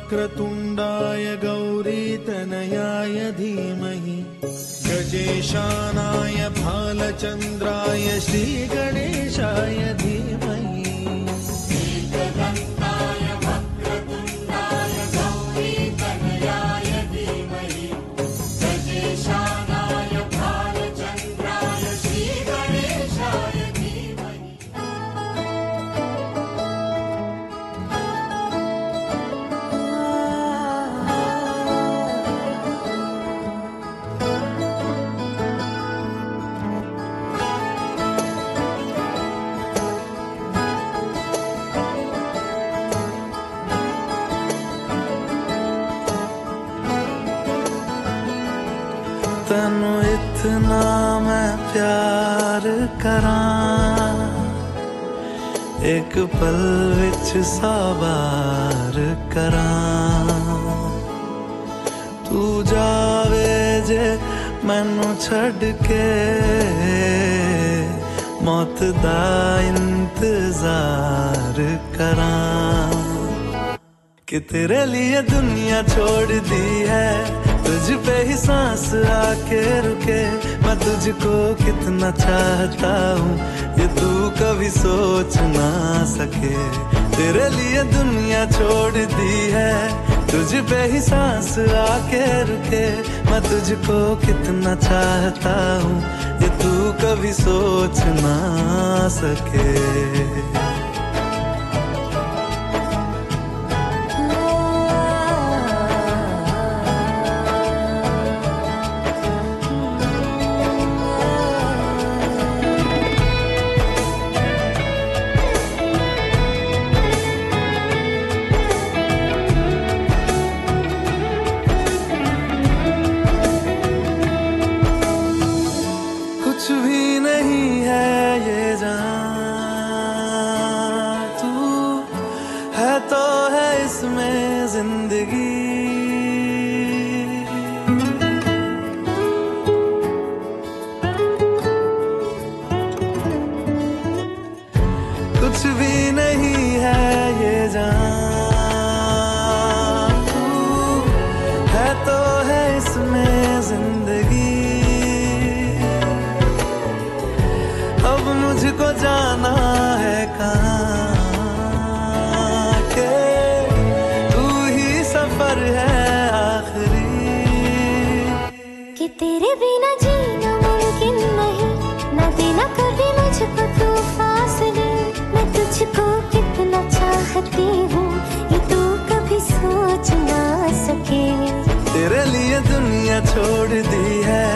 वक्रतुण्डाय गौरीतनयाय धीमहि गजेशानाय भालचन्द्राय श्रीगणेशाय धीमहि तनु इतना मैं प्यार करां एक पल विच साबार करां तू जावे जे मैनू छड़ के मौत दा इंतजार करां कि तेरे लिए दुनिया छोड़ दी है तुझ पे ही सांस आके रुके मैं तुझको कितना चाहता हूँ ये तू कभी सोच ना सके तेरे लिए दुनिया छोड़ दी है तुझ पे ही सांस आके रुके मैं तुझको कितना चाहता हूँ ये तू कभी सोच ना सके कुछ भी नहीं है ये जान तू है तो है इसमें जिंदगी अब मुझको जाना है कहाँ के तू ही सफर है आखिरी कि तेरे बिना जीना मुमकिन नहीं ना देना कभी मुझको तू फासले तुझको कितना चाहती हूँ ये तू कभी सोच ना सके तेरे लिए दुनिया छोड़ दी है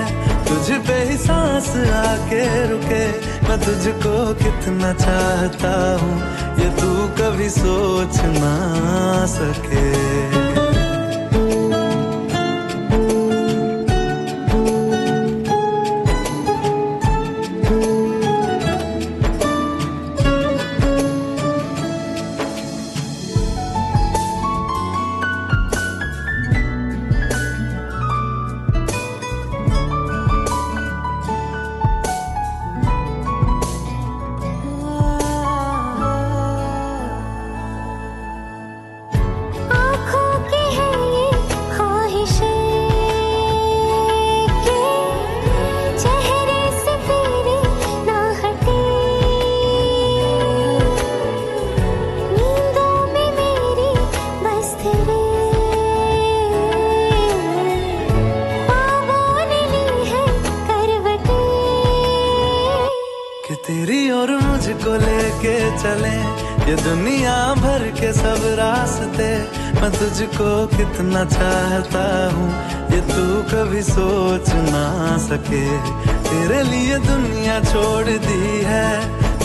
तुझ पे ही सांस आके रुके मैं तुझको कितना चाहता हूँ ये तू कभी सोच ना सके तेरी और मुझको लेके चले ये दुनिया भर के सब रास्ते मैं तुझको कितना चाहता हूँ ये तू कभी सोच ना सके तेरे लिए दुनिया छोड़ दी है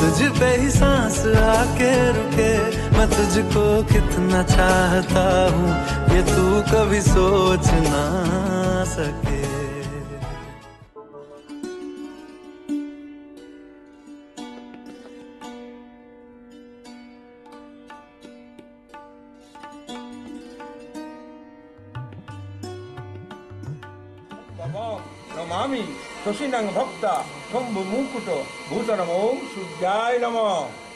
तुझ पे ही सांस आके रुके मैं तुझको कितना चाहता हूँ ये तू कभी सोच ना सके नमामि तोषिनं भक्ता शंभु मुकुटो भूतनम ओम सूर्याय नमः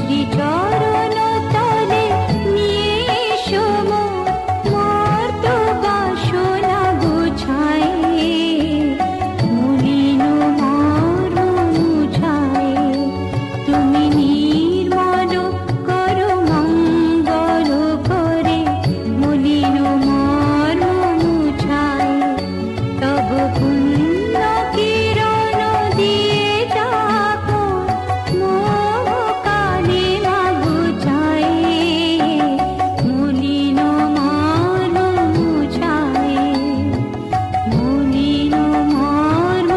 শ্রীচরণ তলে নিয়ে এসো মোর তো বাসনা গুছায় মলিন মর্ম মুছায় তুমি নির্মল করো মঙ্গল করে মলিন মর্ম মুছায় তব পুণ্য কিরণ দিয়ে যাবো মোহ কালে গুছায় মলিন মর্ম মুছায় মলিন মর্ম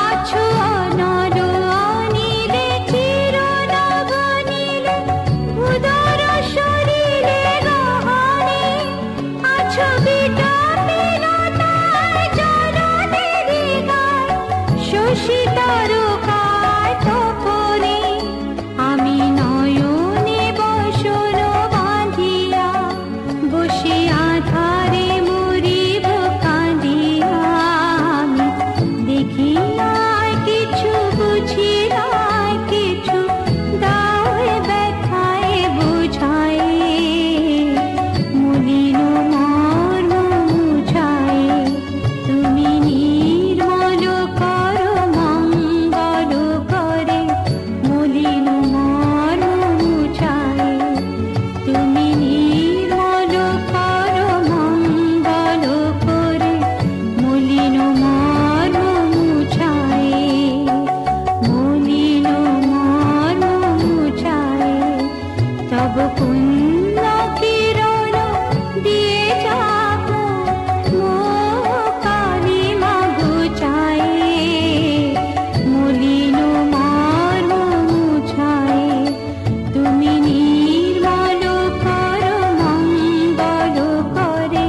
আছো অনর অনিলে চিরনবনীলে উদর শরীরে গহনে আছো বিটপিনতায় জননেরি গায় শশী তারকায় তপনে আমি নয়নে বসন বাঁধিয়া বসে আধারে মরিব কাঁদিয়া আমি দেখি আর কিছু বুঝি আর কিছু দাও ব্যথায় বুঝায় মলিন মর্ম মুছায় তুমি নির্মল করো মঙ্গল করে মলিন মর্ম মুছায় তুমি নির্মল করো মঙ্গল করে মলিন মর্ম মুছায় মলিন মর্ম মুছায় তব পুণ্য কিরণ দিয়ে যাবো মোহ কালিমা গুছায় মলিন মর্ম মুছায় তুমি নির্মল করো মঙ্গল করে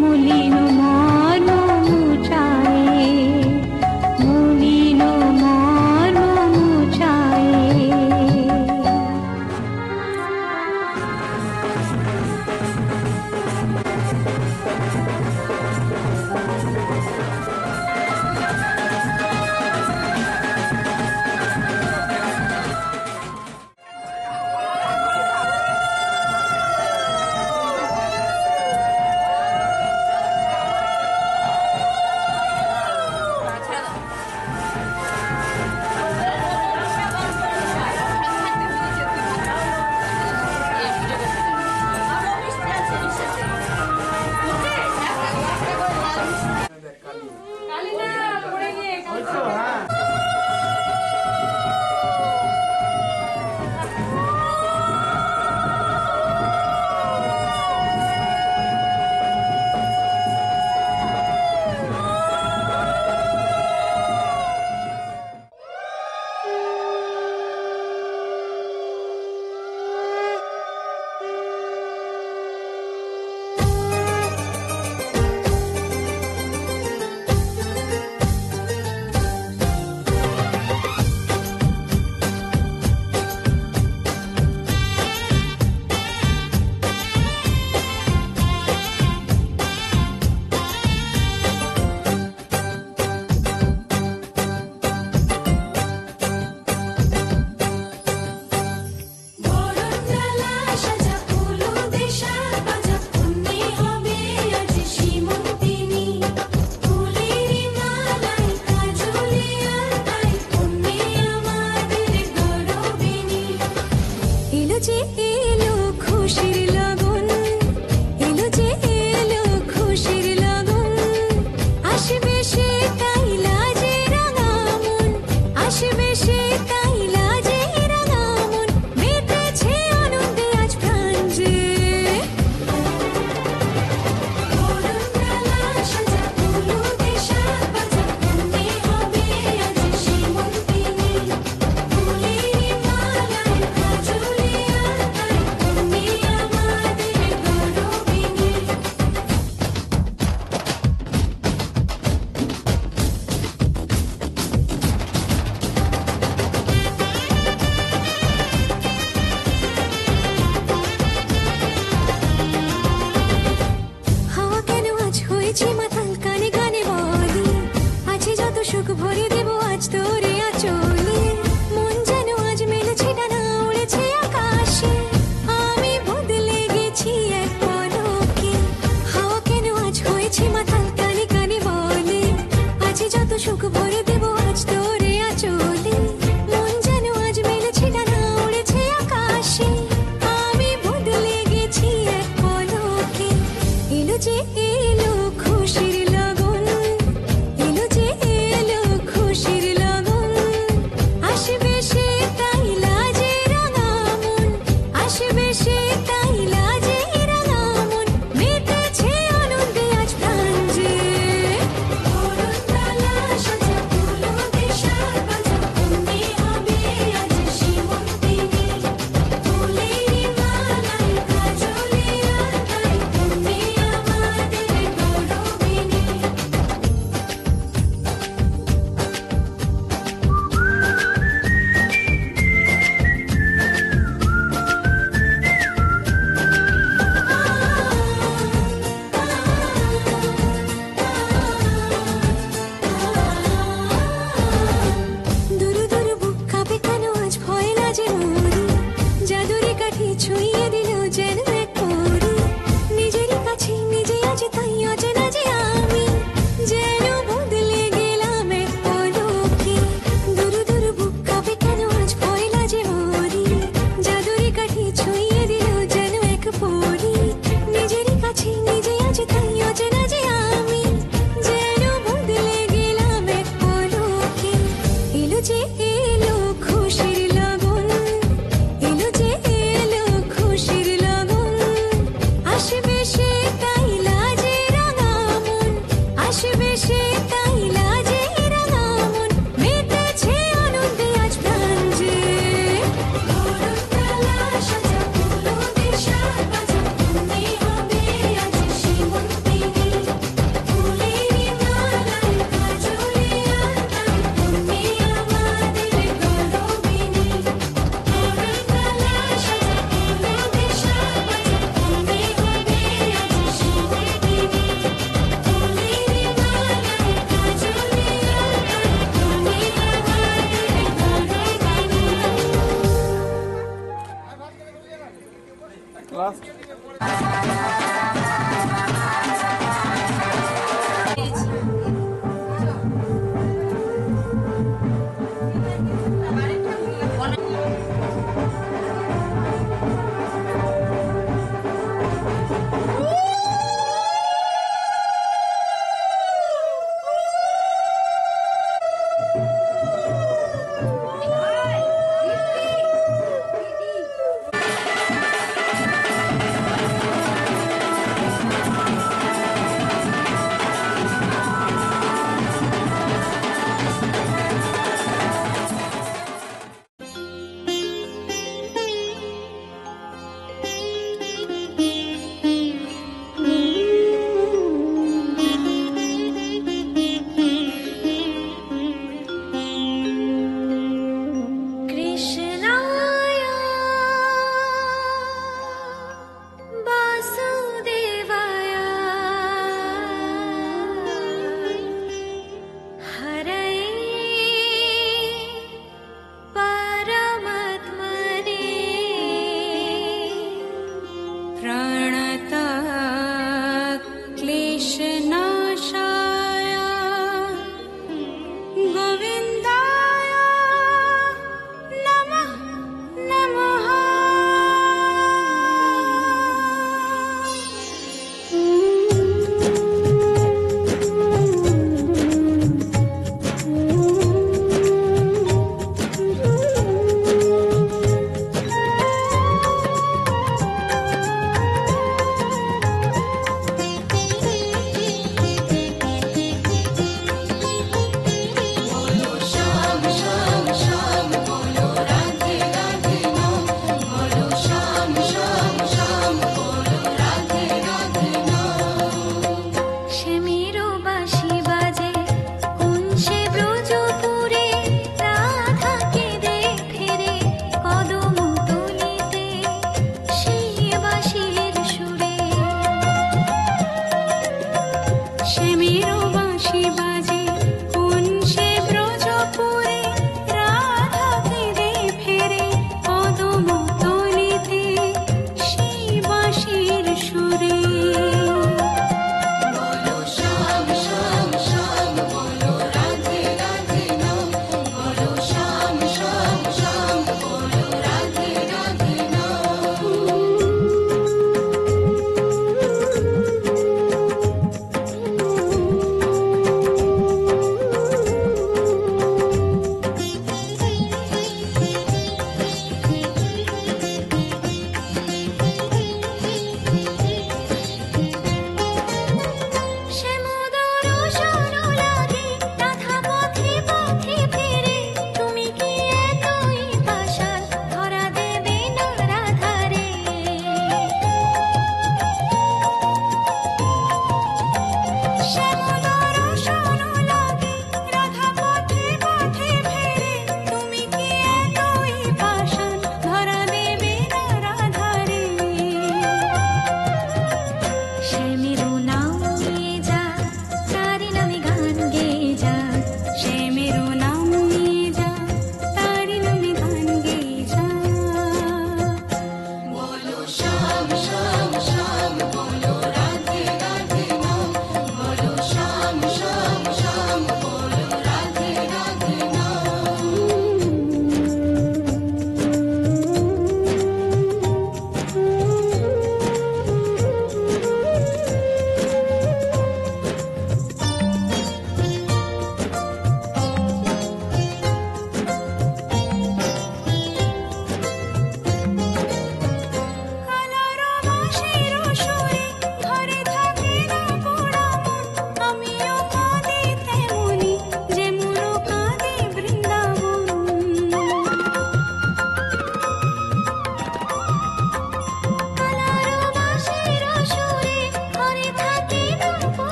মলিন মর্ম মুছায় মলিন মর্ম মুছায়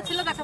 ছিল একটা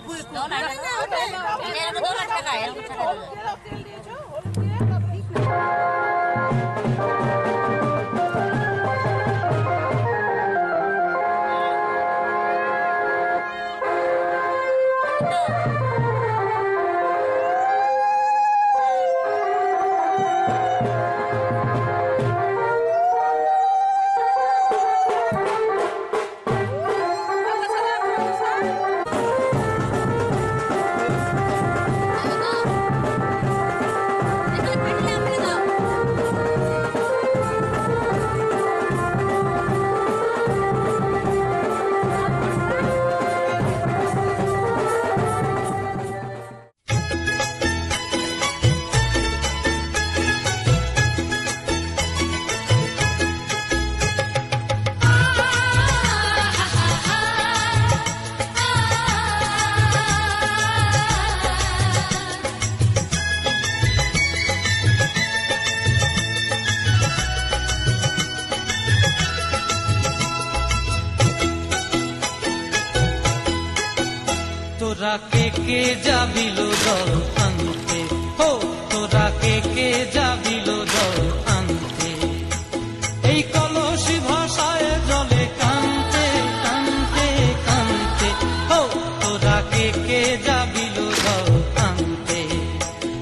তোরা কে যাবিল জল আনতে, হো তোরা কে যাবিল জল আনতে, এই কলসি ভাষায় জলে কানতে কানতে কানতে, হো তোরা কে যাবিল জল আনতে,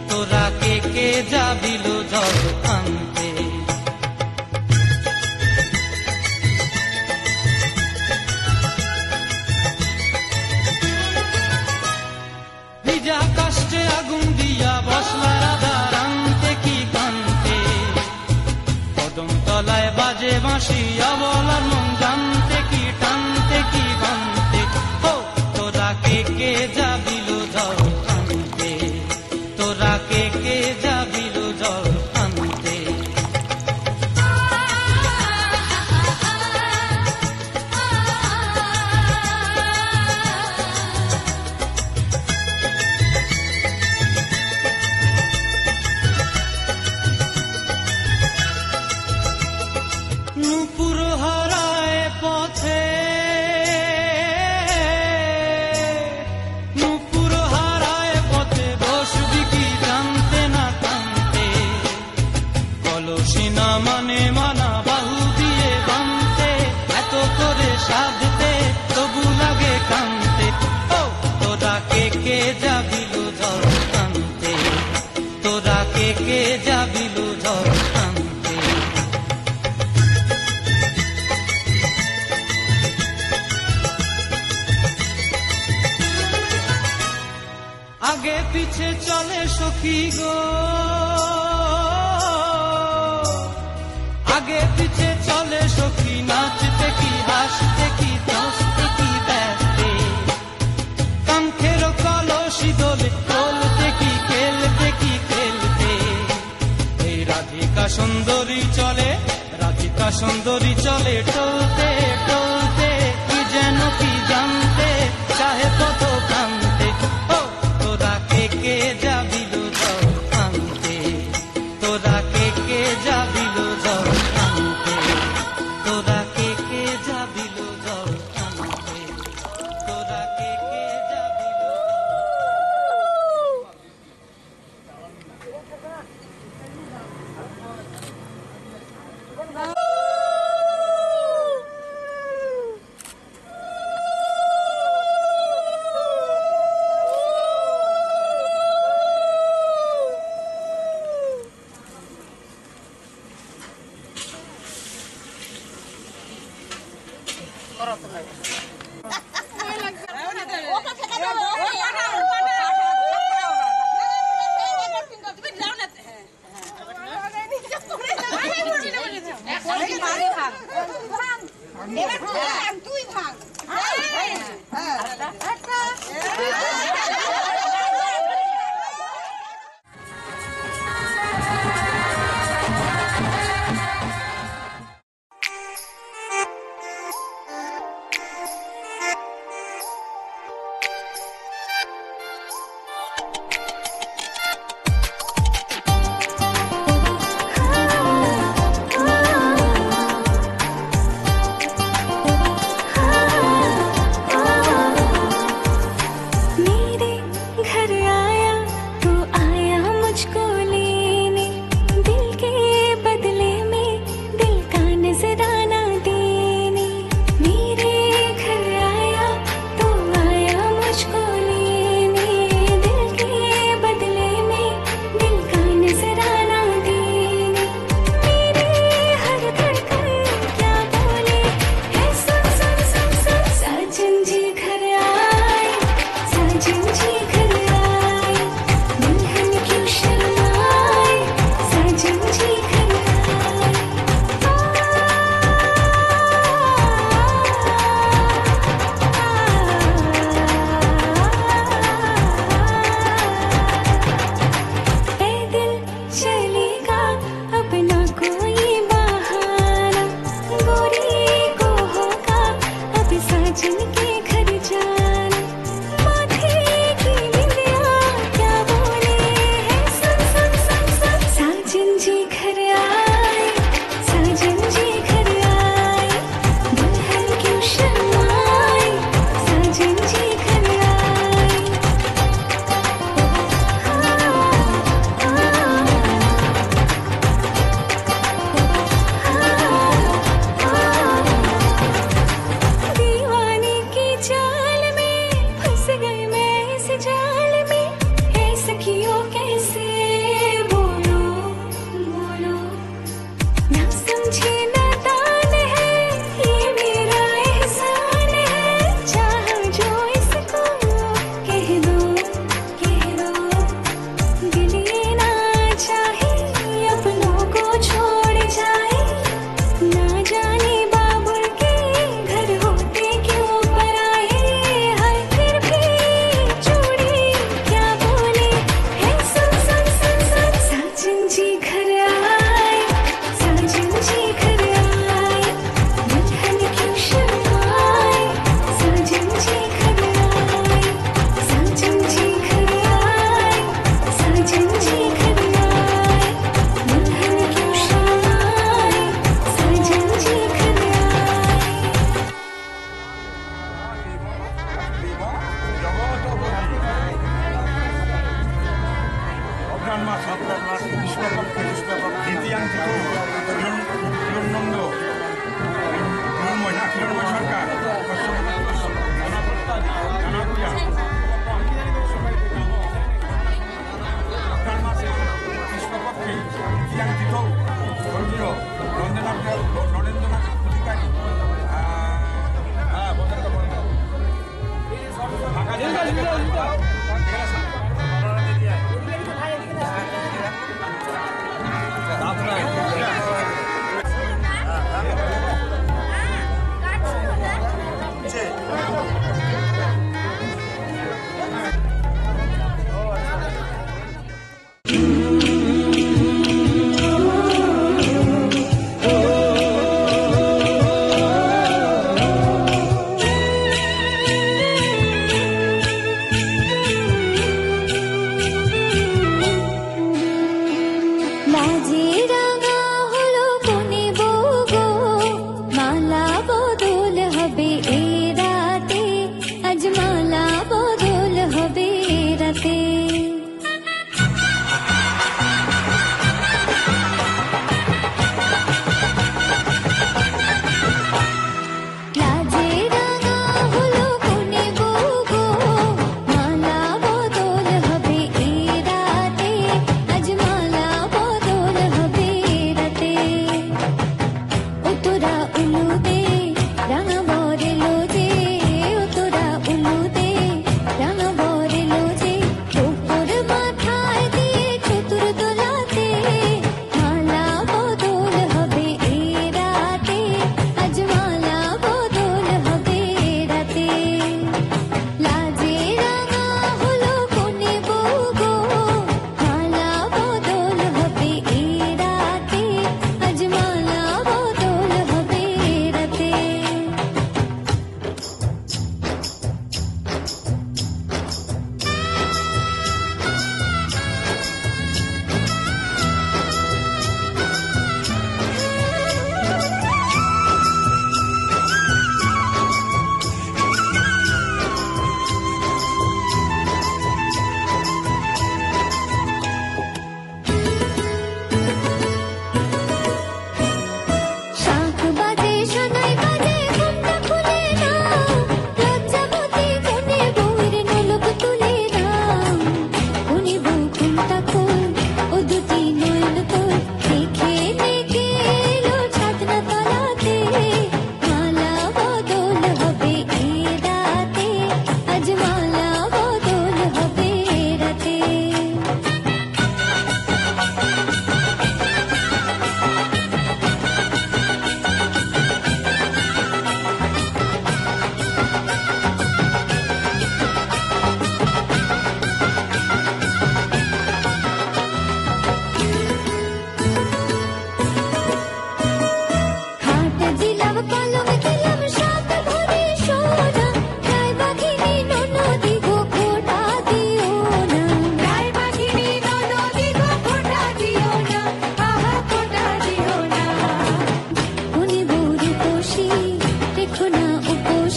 তোরা কে যাবিল জল আনতে। ভিজা কাষ্টে আগুন দিয়া বসলা রাধা রান্তে কি কান্তে, কদম তলায় বাজে বাঁশি অবলার মন জানতে কি টানতে কি বানতে, হো তোরা কে যাবিল জল আনতে, তোরা কে যাবিল জল আনতে। নূপুর হারায় পথে, নূপুর হারায় পথে বসবি কি জানতে না কানতে, কলসি না মানে মানা বাহু দিয়ে বানতে, এত করে সাধতে তবু লাগে কানতে, ও তোরা কে যাবিল জল আনতে, তোরা কে যাবিল জল আনতে। আগে পিছে চলে সখী গো, আগে পিছে চলে সখী, নাচতে কি হাসতে কি দোস্তে কি দেখতে, কাঙ্ক্ষের কলসি দোলে তোলতে কি খেলতে কি খেলতে, এই রাধিকা সুন্দরী চলে, রাধিকা সুন্দরী চলে টলতে টলতে, কি যেন কি জানতে চাহে কত কান্তে, ও তোরা কে যাবিল জল আনতে, তোরা কে যাবিল জল আনতে, তোরা কে যাবিল জল আনতে, তোরা কে যাবিল জল। তুই ভাগ जिनके घर जाने माथे की बिंदिया क्या बोले है सुन सुन सुन सुन साजन जी घर आए साजन जी घर आए दुल्हन क्यों शर्माए साजन जी घर आए दीवाने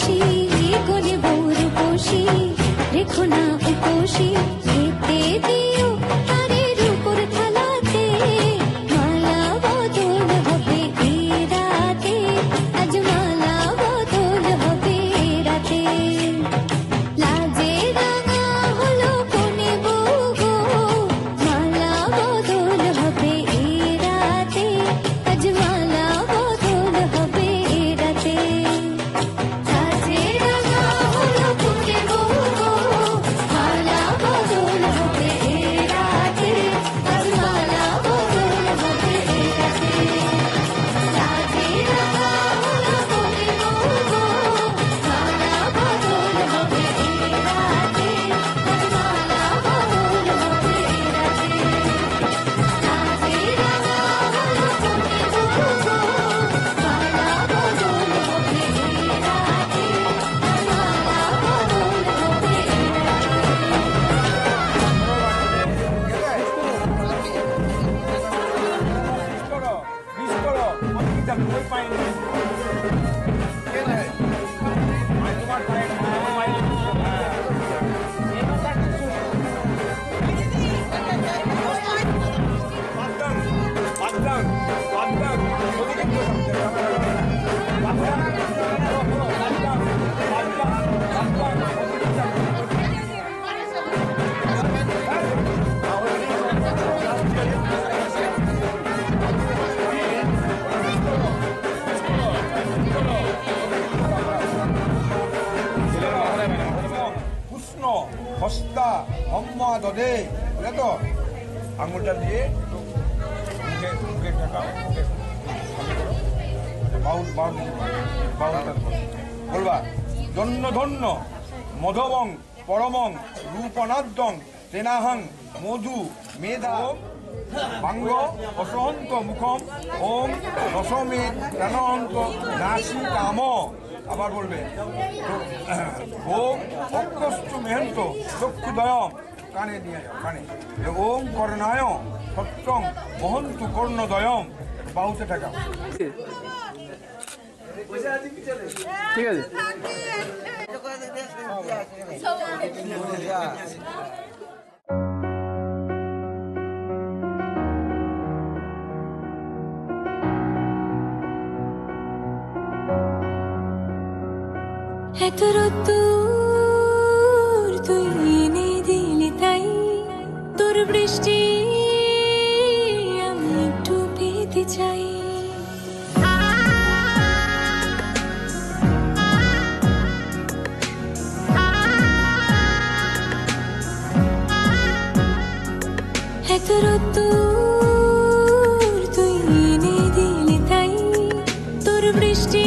বসি কোনে বউর বসি রেখো না উপসি খেতে দিও তারের উপর থালাতে মালা বদল হবে এ রাতে আজ মালা বদল হবে এ রাতে লাজে রাঙা হলো কোনে বউ গো মালা বদল হবে এ রাতে আজ মালা বদল হবে এ রাতে লাজে রাঙা হলো কোনে বউ গো মালা বদল হবে এ রাতে আজ মালা বদল হবে এ রাতে লাজে রাঙা হলো কোনে বউ গো মালা বদল হবে এ রাতে আজ মালা বদল হবে এ রাতে লাজে রাঙা হলো কোনে বউ গো মালা বদল হবে এ রাতে আজ মালা বদল হবে এ রাতে উষ্ণ হস্তা হম্মা দদে বুঝলে তো আঙুলটা দিয়ে মুখে মুখে ঠেকাও মুখে বাউল বাউল বাউলটা বলবা ধন্য ধন্য মধবং পরমং রূপনাদ্যং তেনাহং মধু মেধা বাঙ্গ অসহন্ত মুখম ওম দশমে প্রাণহন্ত নাসি কাম আবার বলবে ওম অক্ষস্তু মেহন্ত চক্ষুদয়ম কানে নিয়ে যাও কানে ওম করণায় সত্যং মহন্তু কর্ণদয়ম বাহুতে ঠেকাও ঠিক আছে এত রোদ্দুর তুই এনে দিলি তাই তোর বৃষ্টি আমি একটু পেতে চাই এত রোদ্দুর তুই এনে দিলি তাই তোর বৃষ্টি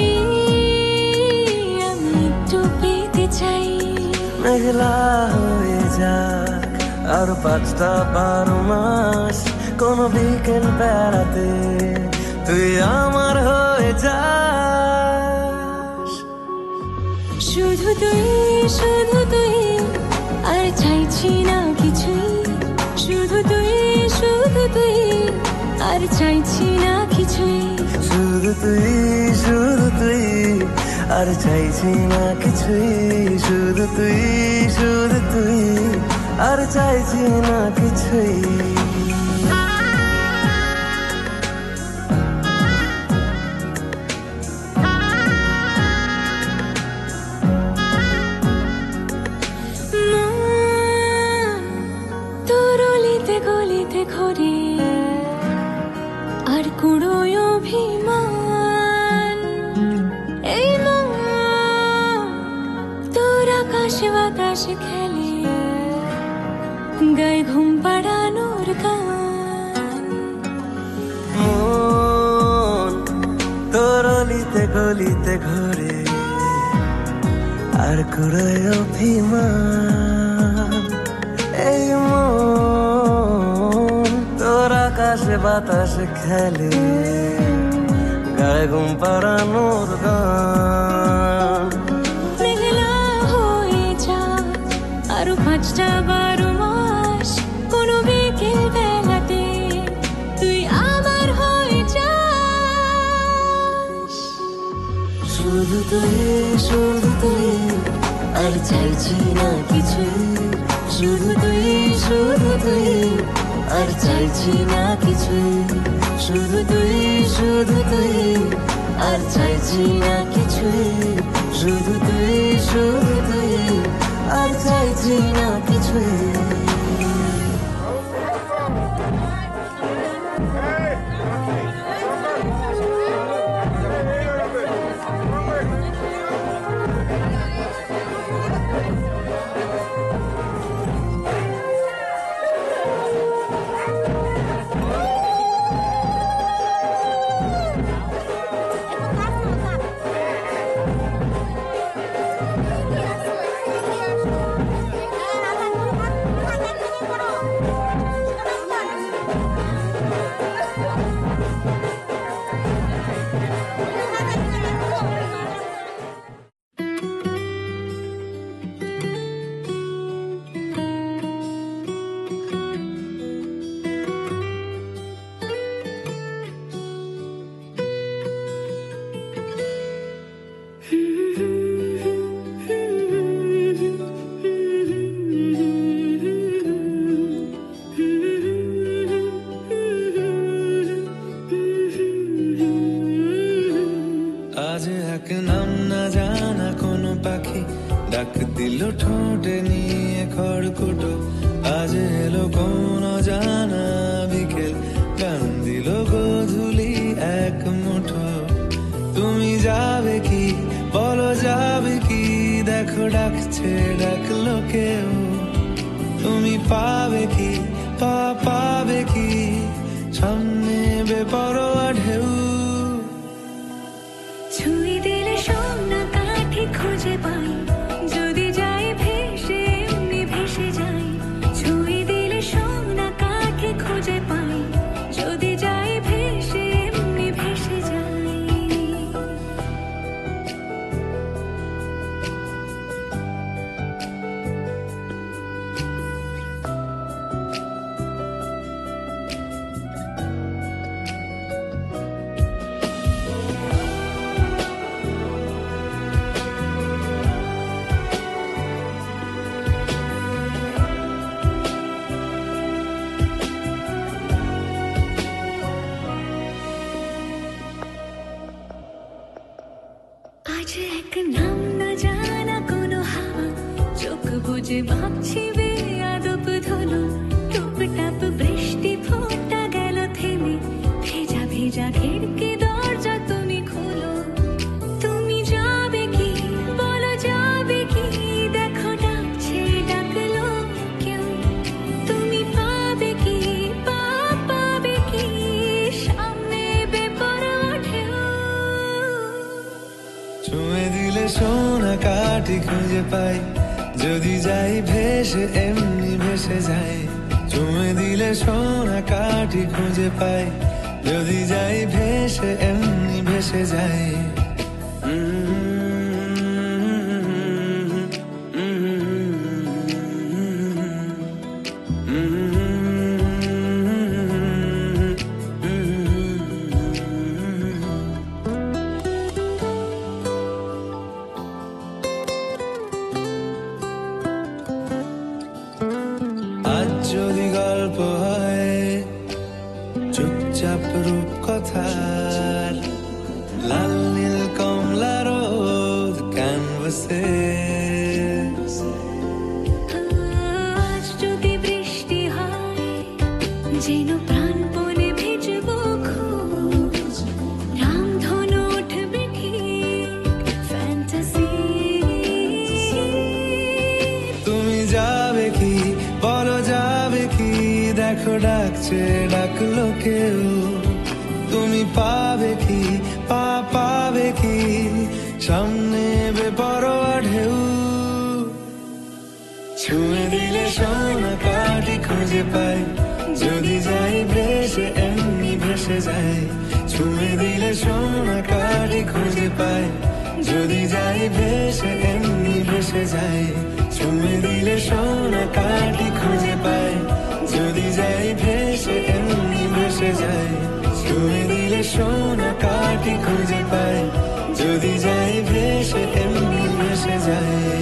মেঘলা হয়ে যাক আর 5-12 মাস কোন বিকেল বেড়াতে তুই আমার হয়ে যাস শুধু তুই আর চাইছি না কিছুই শুধু তুই আর চাইছি না কিছুই শুধু তুই আর চাইছি না কিছুই শুধু তুই আর চাইছি না কিছুই তোর অলিতে গলিতে ঘরে আর কুড়োয় অভিমান এই মন তোর আকাশে বাতাসে খেলে গায়ে ঘুম পাড়ানোর গান মন তোর অলিতে গলিতে ঘরে আর কুড়োয় অভিমান এই মন তোর আকাশে বাতাসে খেলে গায়ে ঘুম পাড়ানোর গান মেঘলা হয়ে যা আরো 5-12 মাস কোনো বিকেল বেলাতে তুই আমার হয়ে যাস শুধু তুই আর চাইছি না কিছু, শুধু তুই, শুধু তুই, আর চাইছি না কিছু, শুধু তুই, শুধু তুই, আর চাইছি না কিছু, শুধু তুই, শুধু তুই, আর চাইছি না কিছু। ডাক দিল ঠোঁটে নিয়ে খড়কুটো, আজ এলো কোন জানা বিকেল, গান দিল গোধূলি এক মুঠো। তুমি যাবে কি বলো, যাবে কি, দেখো ডাকছে ডাকলো কেউ। তুমি পাবে কি পাবে কি, সামনে বেপরোয়া ঢেউ। ছুঁয়ে দিলে সোনা কাঠি খুঁজে পাই, যদি যাই ভেসে এমনি ভেসে যাই। ছুঁয়ে দিলে সোনা কাঠি খুঁজে পাই, যদি যাই ভেসে এমনি ভেসে যাই। আজ এক নাম না জানা কোনো হাওয়া, চোখ বুজে ভাবছি বেয়াদব ধনু। টুপটাপ বৃষ্টি ফোঁটা গেল থেমে, ভেজা ভেজা খিড়কি দরজা তুমি খোলো। তুমি যাবে কি বলো, যাবে কি, দেখো ডাকছে ডাকলো কেউ। তুমি পাবে কি পাবে কি, সামনে বেপরোয়া ঢেউ। ছুঁয়ে দিলে সোনা কাঠি খুঁজে পাই, যদি যাই ভেসে এমনি ভেসে যাই। ছুঁয়ে দিলে সোনা কাঠি খুঁজে পাই, যদি যাই ভেসে এমনি ভেসে যাই। আজ যদি গল্প হয় চুপচাপ রূপকথার, লাল নীল কমলা রোদ ক্যানভাসে। আজ যদি বৃষ্টি হয়, যেন প্রাণপণে ভিজবো খুব। রামধনু উঠবে ঠিক ফ্যান্টাসি। তুমি যাবে কি বলো, যাবে কি, দেখো ডাকছে ডাকলো কেউ। তুমি পাবে কি পাবে কি, সামনে বেপরোয়া ঢেউ। ছুঁয়ে দিলে সোনা কাঠি খুঁজে পাই, যদি যাই ভেসে এমনি ভেসে যাই। ছুঁয়ে দিলে সোনা কাঠি খুঁজে পাই, যদি যাই ভেসে এমনি ভেসে যাই। ছুঁয়ে দিলে সোনা কাঠি খুঁজে পাই, যদি যাই ভেসে এমনি ভেসে যাই। ছুঁয়ে দিলে সোনা কাঠি খুঁজে পাই, যদি যাই ভেসে এমনি ভেসে যাই।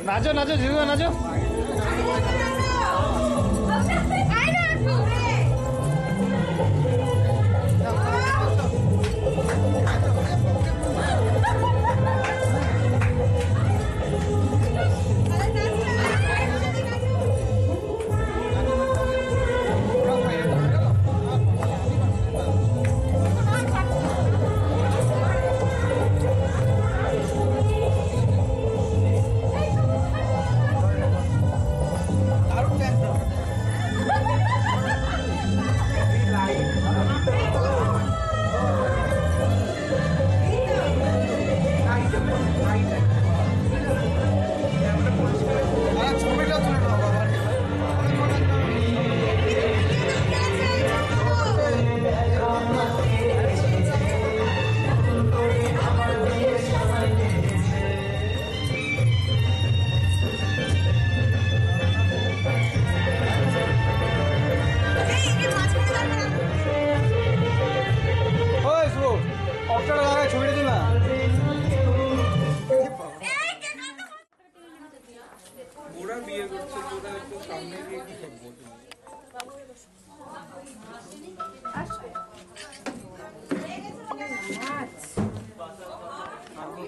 নাচো নাচো জিজু নাচো।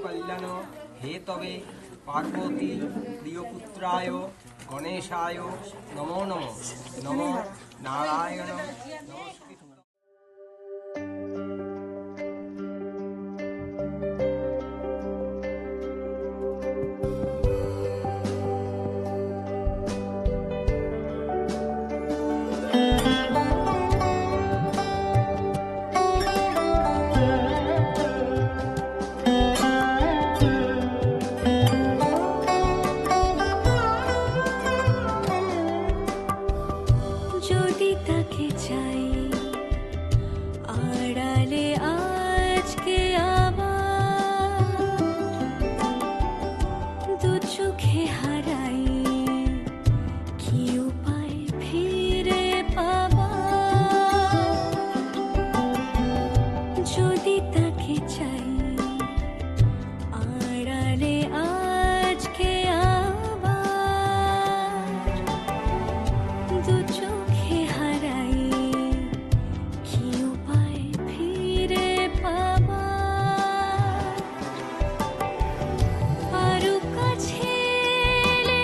কল্যাণ হে তবে পার্বতী প্রিয়পুত্রায় গণেশায় নমো নমঃ নমো নারায়ণ নমস্কৃত। যদি তাকে চাই আড়ালে আজকে আবার দু চোখে হারাই কি উপায় ফিরে পাবার যদি তাকে চাই আড়ালে আজকে আবার দু চোখে হারাই কি উপায় ফিরে পাবার আরো কাছে এলে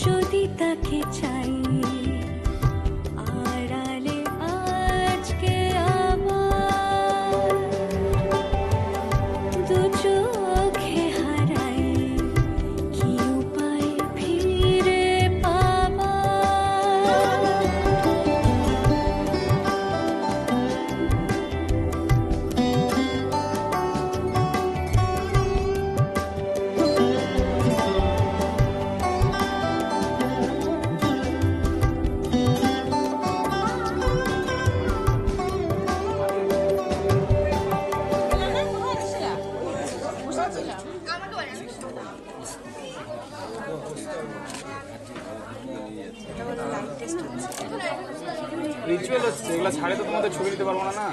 যদি তাকে চাই আড়ালে আজকে আমার দু চোখে হারাই কি উপায় ফিরে পাবার রিচুয়াল হচ্ছে, এগুলো ছাড়ে তো তোমাদের ছবি দিতে পারবো না, না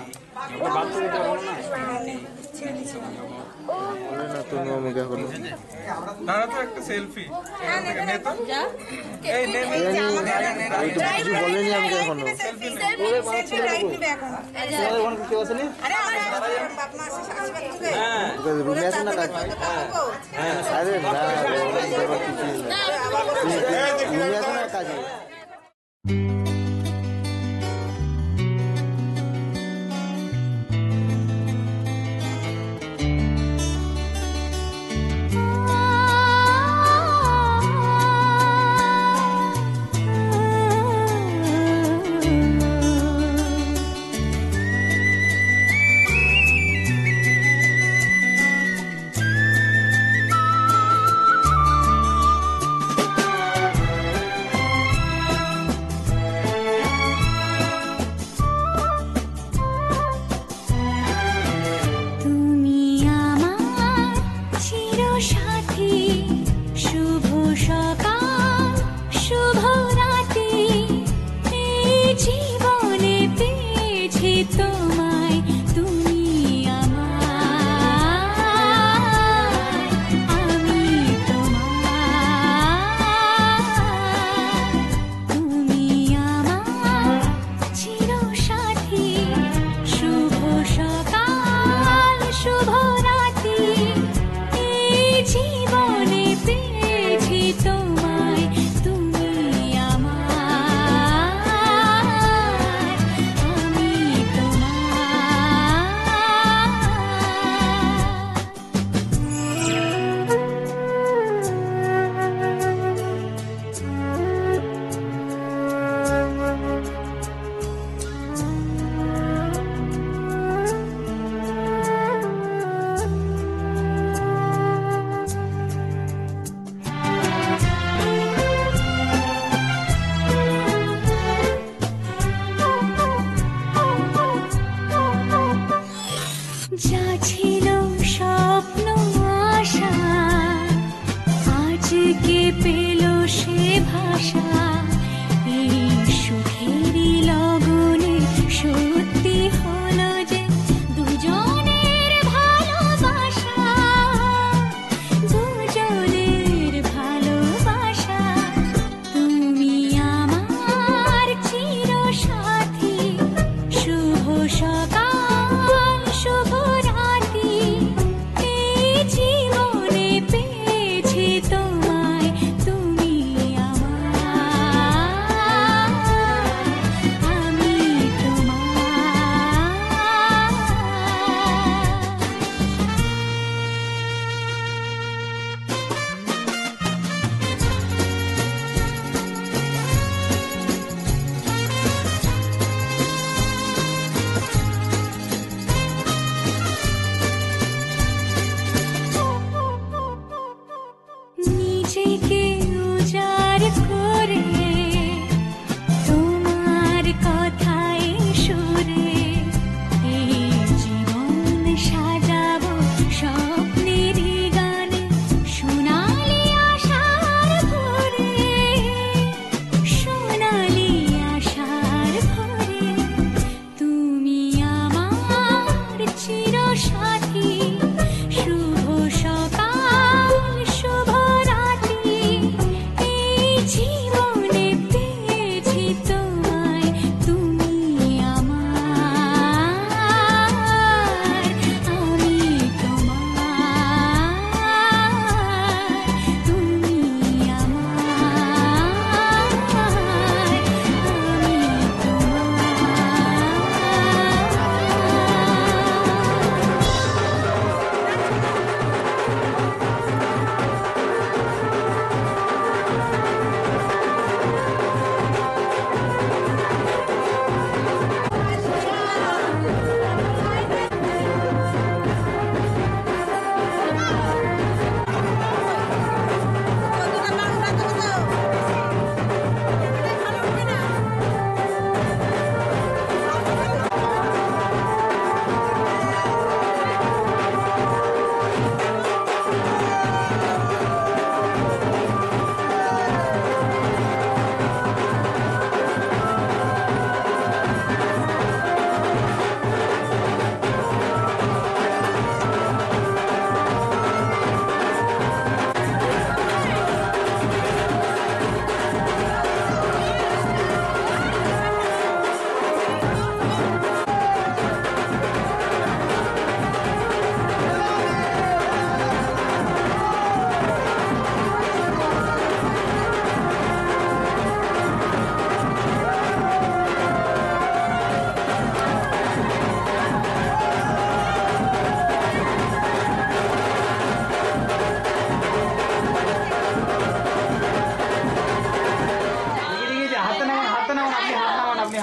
বাদ তো দিতে পারবো না। দাঁড়া তো একটা সেলফি বলেনি আমাকে এখনো। রুমে আছে না কাজ? আরে রুমে আছে না কাজে?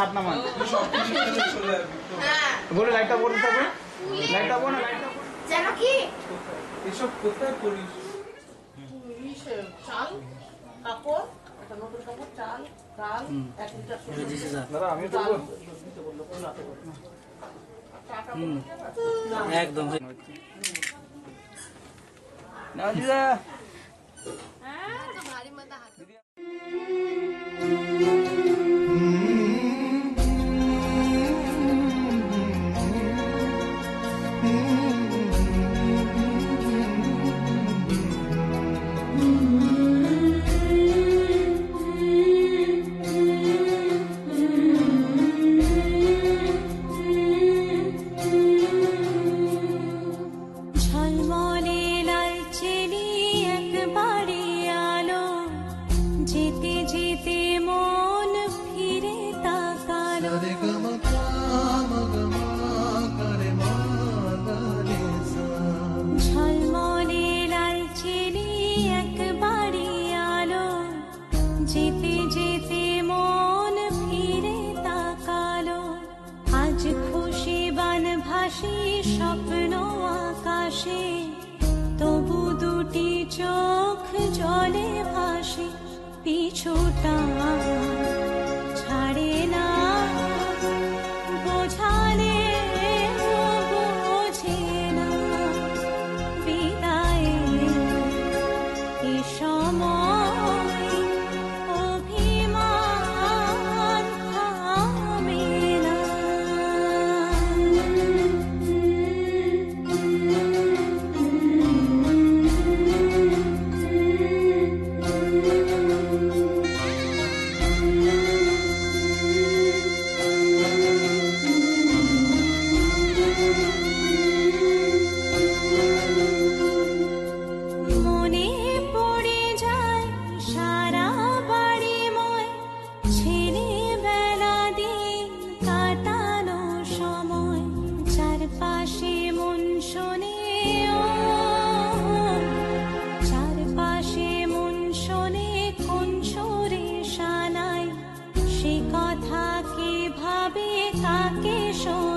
হাত নামান বলে লাইটটা বলতে থাকবে লাইটটা বল না লাইটটা যেন কি এসব কোথায় করিস চাল কাপড় একটা নতুন কাপড় চাল ডাল 1 লিটার দাদা আমি তো একদম না দিদা ঝলমলে লাল চেলি একবারে আলো, যেতে যেতে মন ফিরে তাকালো। ঝলমলে লাল চেলি একবারে আলো, যেতে যেতে মন ফিরে তাকালো। আজ খুশি বান ভাসি স্বপ্ন আকাশে, তবু দুটি চোখ জলে ভাসে। পিছুটা ছাড়ে না, বোঝালে বোঝে না। বিদায়ে এ সময় অভিমান থামে না। মনে পড়ে যায় সারা বাড়িময় ছেলেবেলা দিন কাটানো সময়। চারপাশে মন শোনে ও, চারপাশে মন শোনে কোন সুরে শানায়। সে কথা কে ভাবে কাকে শোনে।